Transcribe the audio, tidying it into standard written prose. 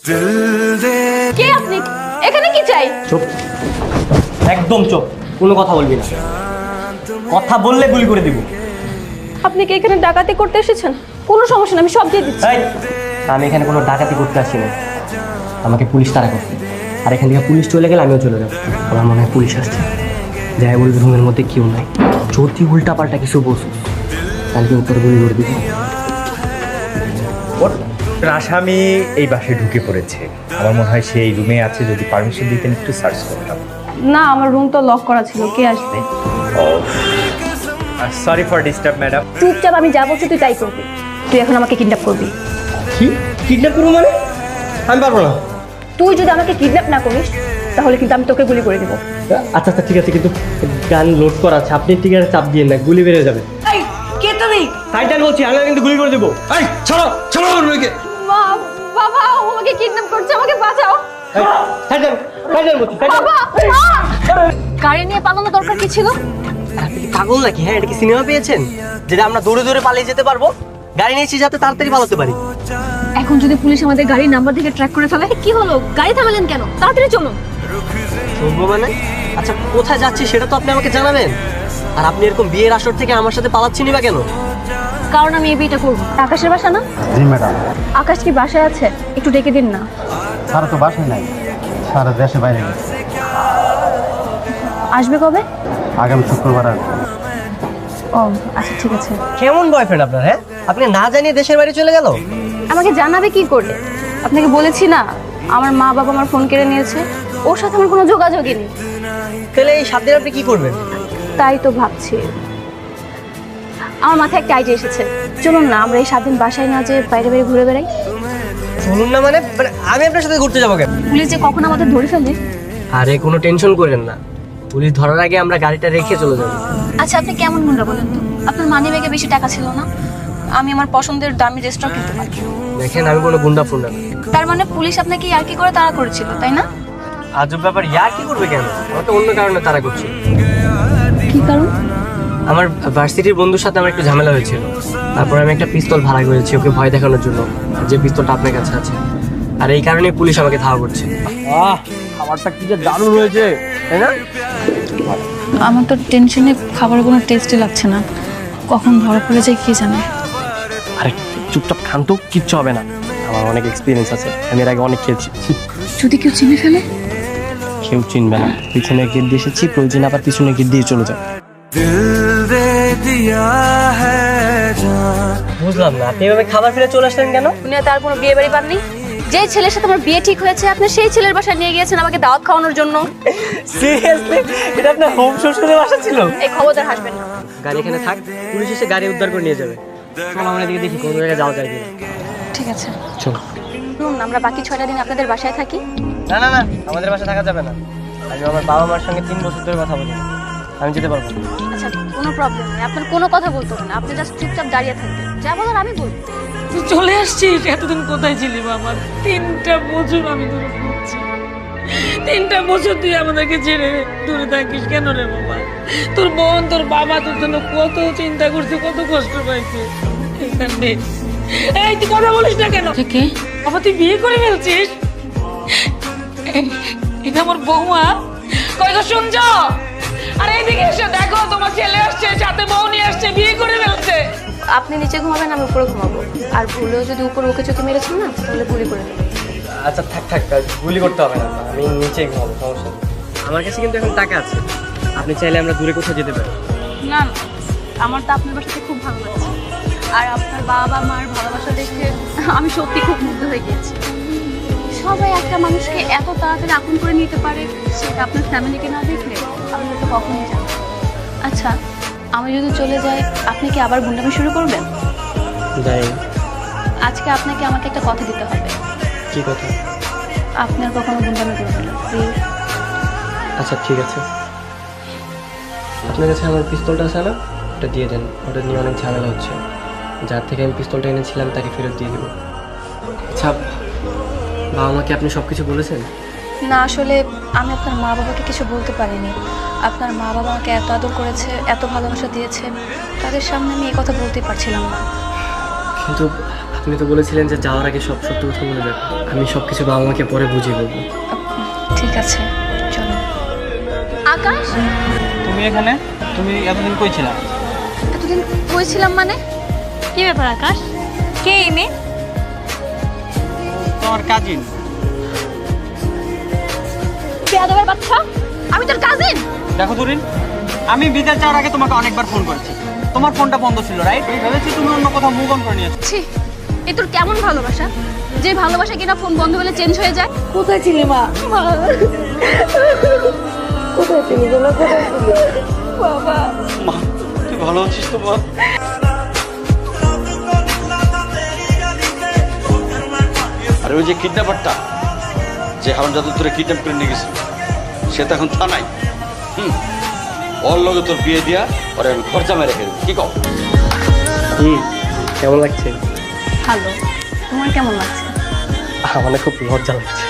কে আপনি? এখানে কি চাই? চুপ, একদম চুপ, কোনো কথা বলবি না। কথা বললে গুলি করে দিব। আপনি কি এখানে ডাকাতি করতে এসেছেন? কোনো সমস্যা না, আমি সব দিয়ে দিচ্ছি। এই, আমি এখানে কোনো ডাকাতি করতে আসিনি। আমাকে পুলিশ তাড়া করছে, আর এখান থেকে পুলিশ চলে গেলে আমিও চলে যাবো। আমার মনে হয় পুলিশ আসছে। যাই বলবি রুমের মধ্যে কেউ নাই, যদি উল্টা পাল্টা কিছু বসু তাহলে কিন্তু তোর গুলি করে দিব। আসামি এই বাসায় ঢুকে পড়েছে। আমার মনে হয় সে এই রুমে আছে, যদি পারমিশন দিতেন একটু সার্চ করতাম। না, আমার রুম তো লক করা ছিল, কে আসবে? Sorry for disturb madam. চুপচাপ আমি যা বলছি তুই তাই করবি। তুই এখন আমাকে কিডন্যাপ করবি। কি কিডন্যাপ করবো মানে? আমি পারবো না। তুই যদি আমাকে কিডন্যাপ না করিস তাহলে কিন্তু আমি তোকে গুলি করে দেবো। আচ্ছা আচ্ছা ঠিক আছে, কিন্তু গান লোড করা আছে, আপনি ঠিক আছে চাপ দিয়ে না, গুলি বেড়ে যাবে। এই কে তুমি? টাইটান বলছি, আমি কিন্তু গুলি করে দেবো। এই ছাড়ো ছাড়ো আমাকে। মা, বাবা, ও আমাকে কিডন্যাপ করছে, আমাকে বাঁচাও। টাইটান টাইটান বলছি, বাবা, মা! গাড়ি নিয়ে পালানো দরকার কি ছিল? আপনি কি পাগল নাকি? হ্যাঁ, এটা কি সিনেমা পেয়েছেন যেটা আমরা দৌড়ে দৌড়ে পালিয়ে যেতে পারবো? গাড়ি নিয়েছি যাতে তাড়াতাড়ি পালাতে পারি। এখন যদি পুলিশ আমাদের গাড়ির নাম্বার থেকে ট্র্যাক করে ফেলে, কি হলো? গাড়ি থামালেন কেন? তাড়াতাড়ি চলুন। শুনবো মানে? আচ্ছা কোথায় যাচ্ছি সেটা তো আপনি আমাকে জানাবেন। আর আপনি এরকম বিয়ের আসর থেকে আমার সাথে পালাচ্ছেনই বা কেন? কারণ আমি এই বিয়েটা করবো। আকাশের বাসা না? জি ম্যাডাম। আকাশ কি বাসায় আছে? একটু ডেকে দিন না। সারা তো বাসায় নাই, সারা দেশে বাইরে গেছে। আসবে কবে? আগামী শুক্রবার আসবে। ও আচ্ছা, ঠিক আছে। কেমন বয়ফ্রেন্ড আপনার? হ্যাঁ, আপনি না জানিয়ে দেশের বাইরে চলে গেল। আমাকে জানাবে কি করে? আপনাকে বলেছি না, আমার মা বাবা আমার ফোন কেড়ে নিয়েছে। ওর সাথে আমার কোনো যোগাযোগই নেই। তাহলে এই 7 দিন আপনি কি করবেন? তাই তো ভাবছি। আমার মাথায় একটা আইডিয়া এসেছে। চলুন না, আমরা এই 7 দিন বাসায় না যেয়ে বাইরে বাইরে ঘুরে বেড়াই। শুনুন না, মানে মানে আমি আপনার সাথে ঘুরতে যাবো কেন? পুলিশ যে কখন আমাদের ধরে ফেলবে। আরে কোনো টেনশন করেন না, পুলিশ ধরার আগে আমরা গাড়িটা রেখে চলে যাবো। আচ্ছা, আপনি কেমন গুন্ডা বলেন তো? আপনার মানি ব্যাগে বেশি টাকা ছিল না? আমি আমার পছন্দের দামি রেস্টুরেন্ট কিনতে পারি। দেখেন আমি কোনো গুন্ডা ফুন্ডা না। তার মানে পুলিশ আপনাকে ইয়ার্কি করে তাড়া করেছিল, তাই না? আজব ব্যাপার, ইয়ার কি করবে কেন? আমার তো অন্য কারণে তারা করছে। কি কারণ? আমার ভার্সিটির বন্ধুর সাথে আমার একটু ঝামেলা হয়েছিল। তারপর আমি একটা পিস্তল ভাড়া করেছি ওকে ভয় দেখানোর জন্য, যে পিস্তলটা আপনার কাছে আছে। আর এই কারণে পুলিশ আমাকে ধাওয়া করছে। খাবারটা কি যে দারুণ হয়েছে, তাই না? আমার তো টেনশনে খাবারের কোনো টেস্টই লাগছে না। কখন ধরা পড়ে যায় কি জানে। আরে চুপচাপ খান তো, কিচ্ছু হবে না। আমার অনেক এক্সপিরিয়েন্স আছে, আমি এর আগে অনেক খেয়েছি। যদি কেউ চিনে ফেলে? কেউ চিনবে না, পিছনে গিয়ে দিয়ে এসেছি, প্রয়োজন আবার পিছনে গিয়ে দিয়ে চলে যাও। বুঝলাম না, আপনি এভাবে খাবার ফেলে চলে আসলেন কেন? উনি তার কোনো বিয়ে বাড়ি পাননি? যে ছেলের সাথে আমার বিয়ে ঠিক হয়েছে আপনি সেই ছেলের বাসায় নিয়ে গিয়েছেন আমাকে দাওয়াত খাওয়ানোর জন্য। সিরিয়াসলি? এটা আপনার হোম শ্বশুরের বাসা ছিল? এই খবরদার হাসবেন না। গাড়ি এখানে থাক, পুলিশ এসে গাড়ি উদ্ধার করে নিয়ে যাবে। চল আমরা এদিকে দেখি কোন জায়গায় যাওয়া যায় কিনা। ঠিক আছে, চল। শুনুন, আমরা বাকি 6টা দিন আপনাদের বাসায় থাকি। না না না, আমাদের বাসায় থাকা যাবে না। আমি আমার বাবা মার সঙ্গে 3 বছর ধরে কথা বলি, আমি যেতে পারবো না। আচ্ছা, কোনো প্রবলেম নেই, আপনার কোনো কথা বলতে হবে না। আপনি জাস্ট চুপচাপ দাঁড়িয়ে থাকবেন, যা বলার আমি বলবো। তুই চলে আসছিস? এতদিন কোথায় ছিলি বাবা? 3টা বছর আমি তোকে খুঁজছি। 3টা বছর তুই আমাদেরকে ছেড়ে দূরে থাকিস কেন রে বাবা? তোর বোন তোর বাবা তোর জন্য কত চিন্তা করছে, কত কষ্ট পাইছে। এখানে এই তুই কথা বলিস না কেন? কে বাবা? তুই বিয়ে করে ফেলছিস? এটা আমার বৌমা। কই গো, শুনছ? আর এইদিকে এসে দেখো, তোমার ছেলে আসছে, সাথে বউ নিয়ে আসছে, বিয়ে করে ফেলছে। আপনি নিচে ঘুমাবেন, আমি উপরে ঘুমাবো। আর ভুলেও যদি উপরে ওকে চোখে মেরেছেন না তাহলে গুলি করে দেবেন। আচ্ছা থাক থাক, গুলি করতে হবে না, আমি নিচেই ঘুমাবো, সমস্যা নেই। আমার কাছে কিন্তু এখন টাকা আছে, আপনি চাইলে আমরা দূরে কোথাও যেতে পারি। না না, আমার তো আপনার বাসাতে খুব ভালো লাগছে। আর আপনার বাবা মার ভালোবাসা দেখে আমি সত্যি খুব মুগ্ধ হয়ে গিয়েছি। সবাই একটা মানুষকে এত তাড়াতাড়ি আপন করে নিতে পারে, সেটা আপনার ফ্যামিলিকে না দেখলে আমি হয়তো কখনোই জানি। আচ্ছা, আমি যদি চলে যাই আপনি কি আবার গুন্ডামি শুরু করবেন? যাই। আজকে আপনাকে আমাকে একটা কথা দিতে হবে। কি কথা? আপনি আর কখনো গুন্ডামি করবেন না, প্লিজ। আচ্ছা ঠিক আছে, আপনার কাছে আমার পিস্তলটা আছে না, ওটা দিয়ে দেন। ওটা নিয়ে অনেক ঝামেলা হচ্ছে, যার থেকে আমি পিস্তলটা এনেছিলাম তাকে ফেরত দিয়ে দেবো। আচ্ছা, বাবা মাকে আপনি সব কিছু বলেছেন? না, আসলে আমি আপনার মা বাবাকে কিছু বলতে পারিনি। আপনার মা বাবা আমাকে এত আদর করেছে, এত ভালোবাসা দিয়েছে, তাদের সামনে আমি এই কথা বলতেই পারছিলাম না। কিন্তু আপনি তো বলেছিলেন যে যাওয়ার আগে সব সত্য কথা বলে যাবেন। আমি সব কিছু বাবা মাকে পরে বুঝিয়ে বলবো। ঠিক আছে, চলো। আকাশ, তুমি এখানে? তুমি এতদিন কই ছিলা? এতদিন কইছিলাম মানে? কি ব্যাপার আকাশ? কে এই মেয়ে? তোমার কাজিন। বেয়াদবের বাচ্চা, আমি তোর কাজিন। দেখো তুরিন, আমি বিদেশ যাওয়ার আগে তোমাকে অনেকবার ফোন করেছি, তোমার ফোনটা বন্ধ ছিল, রাইট? আমি ভেবেছি তুমি অন্য কোথাও মুভ অন করে নিয়েছো। ছি, এ তোর কেমন ভালোবাসা, যে ভালোবাসা কিনা ফোন বন্ধ হলে চেঞ্জ হয়ে যায়? কোথায় ছিলি মা? কোথায় ছিলি বলো, কোথায় ছিলি বাবা? মা, তুই ভালো আছিস তো মা? আর ওই যে কিডন্যাপারটা, যে হারামজাদা তোরে কিডন্যাপ করে নিয়ে গেছিল, সে তো এখন থানায়। ওর লগে তোর বিয়ে দিয়া ওরে আমি খরচা মেরে রেখে দেবো, কি কও? কেমন লাগছে? ভালো। তোমার কেমন লাগছে? আমার খুব লজ্জা লাগছে।